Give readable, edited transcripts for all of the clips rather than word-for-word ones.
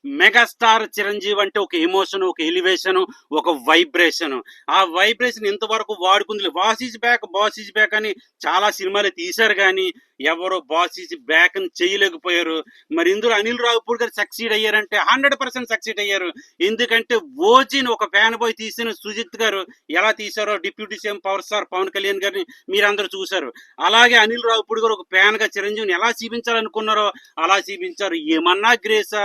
Megastar Chiranjeevi అంటే ఒక emotion, ఒక ఎలివేషన్, ఒక వైబ్రేషన్. ఆ వైబ్రేషన్ ఇంతవరకు వాడుకుంది. బాస్ ఈజ్ బ్యాక్ అని చాలా సినిమాలు తీశారు కానీ ఎవరు బాస్ ఈజ్ బ్యాక్ అని చేయలేకపోయారు. మరి ఇందులో అనిల్ రావిపూడి గారు సక్సీడ్ అయ్యారంటే 100% సక్సీడ్ అయ్యారు. ఎందుకంటే ఓజీని ఒక ఫ్యాన్ బాయ్ తీసిన సుజిత్ గారు ఎలా తీశారో deputy CM power star Pawan Kalyan గారిని మీరందరూ చూశారు. అలాగే అనిల్ రావిపూడి గారు ఒక ఫ్యాన్ గా చిరంజీవిని ఎలా చూపించాలనుకున్నారో అలా చూపించారు. ఏమన్నా గ్రేసా,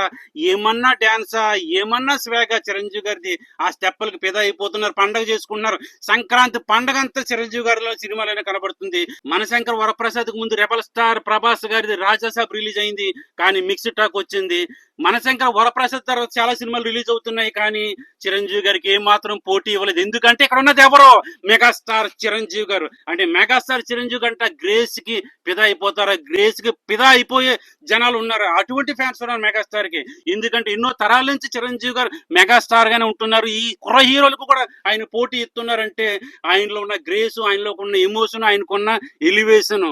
ఏమన్నా డాన్సా, ఏమన్నా స్వేగా చిరంజీవి గారిది. ఆ స్టెప్పులకు పిదా అయిపోతున్నారు, పండగ చేసుకుంటున్నారు. సంక్రాంతి పండగ అంతా చిరంజీవి గారిలో సినిమాలోనే కనబడుతుంది. మనశంకర్ వరప్రసాద్ కు ముందు రెబల్ స్టార్ ప్రభాస్ గారిది రాజాసాబ్ రిలీజ్ అయింది, కానీ మిక్స్డ్ టాక్ వచ్చింది. మనశంకర్ వరప్రసాద్ తర్వాత చాలా సినిమాలు రిలీజ్ అవుతున్నాయి, కానీ చిరంజీవి గారికి ఏం మాత్రం పోటీ ఇవ్వలేదు. ఎందుకంటే ఇక్కడ ఉన్నది ఎవరో మెగాస్టార్ చిరంజీవి గారు. అంటే మెగాస్టార్ చిరంజీవి గంట గ్రేస్ కి పిదా అయిపోతారు. గ్రేస్ కి పిదా అయిపోయే జనాలు ఉన్నారు. అటువంటి ఫ్యాన్స్ ఉన్నారు మెగాస్టార్ కి. ఎందుకంటే ఎన్నో తరాల నుంచి చిరంజీవి గారు మెగాస్టార్ గానే ఉంటున్నారు. ఈ కుర్ర హీరోలకు కూడా ఆయన పోటీ ఇస్తున్నారంటే ఆయనలో ఉన్న గ్రేస్, ఆయనలో ఉన్న ఎమోషన్, ఆయనకున్న ఎలివేషన్.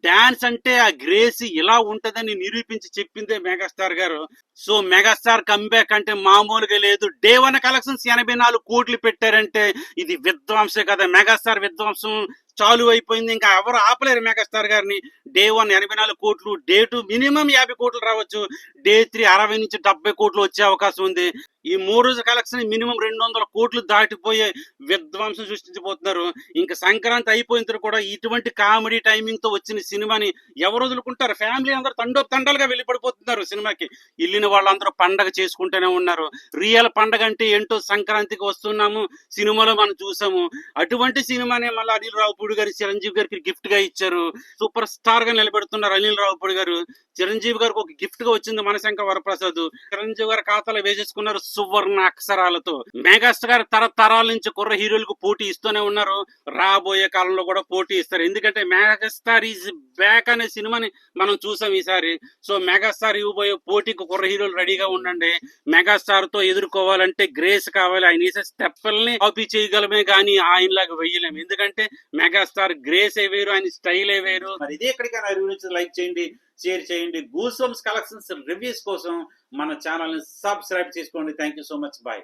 డాన్స్ అంటే ఆ గ్రేస్ ఇలా ఉంటదని నిరూపించి చెప్పిందే మెగాస్టార్ గారు. సో మెగాస్టార్ కంబ్యాక్ అంటే మామూలుగా లేదు. డే 1 కలెక్షన్స్ 84 కోట్లు పెట్టారంటే ఇది విధ్వంసే కదా. మెగాస్టార్ విధ్వంసం చాలు అయిపోయింది. ఇంకా ఎవరు ఆపలేరు మెగాస్టార్ గారిని. డే 1 84 కోట్లు, డే 2 మినిమం 50 కోట్లు రావచ్చు, డే 3 60 నుంచి 70 కోట్లు వచ్చే అవకాశం ఉంది. ఈ 3 రోజుల కలెక్షన్ మినిమం 200 కోట్లు దాటిపోయే విధ్వంసం సృష్టించబోతున్నారు. ఇంకా సంక్రాంతి అయిపోయిన తర్వాత కూడా ఇటువంటి కామెడీ టైమింగ్ తో వచ్చిన సినిమాని ఎవరు వదులుకుంటారు? ఫ్యామిలీ అందరూ తండోపతండాలుగా వెళ్ళిపడిపోతున్నారు సినిమాకి. వెళ్ళిన వాళ్ళందరూ పండగ చేసుకుంటూనే ఉన్నారు. రియల్ పండగ అంటే ఏంటో సంక్రాంతికి వస్తున్నాము సినిమాలో మనం చూసాము. అటువంటి సినిమానే మళ్ళీ అనిల్ రావిపూడి గారు చిరంజీవి గారికి గిఫ్ట్ గా ఇచ్చారు. సూపర్ స్టార్ గా నిలబెడుతున్నారు అనిల్ రావిపూడి గారు. చిరంజీవి గారికి ఒక గిఫ్ట్ గా వచ్చింది మనశంకర్ వరప్రసాద్. చిరంజీవి గారి ఖాతాలో వేసేసుకున్నారు సువర్ణ అక్షరాలతో. మెగాస్టార్ గారు తరతరాల నుంచి కుర్ర హీరోలకు పోటీ ఇస్తూనే ఉన్నారు. రాబోయే కాలంలో కూడా పోటీ ఇస్తారు. ఎందుకంటే మెగాస్టార్ ఈజ్ బ్యాక్ అనే సినిమాని మనం చూసాం ఈసారి. సో మెగాస్టార్ ఇవ్వబోయే పోటీకి కుర్ర హీరోలు రెడీగా ఉండండి. మెగాస్టార్ తో ఎదుర్కోవాలంటే గ్రేస్ కావాలి. ఆయన వేసే స్టెప్పుల్ని కాపీ చేయగలమే కానీ ఆయనలాగా వెయ్యలేము. ఎందుకంటే మెగాస్టార్ గ్రేస్ ఏ వేరు, ఆయన స్టైల్ ఏ వేరు. మరి ఇదే ఎక్కడికైనా రివ్యూస్ లైక్ చేయండి, షేర్ చేయండి. గూస్ బంప్స్ కలెక్షన్స్ రివ్యూస్ కోసం మన ఛానల్ ని సబ్స్క్రైబ్ చేసుకోండి. Thank you so much. Bye.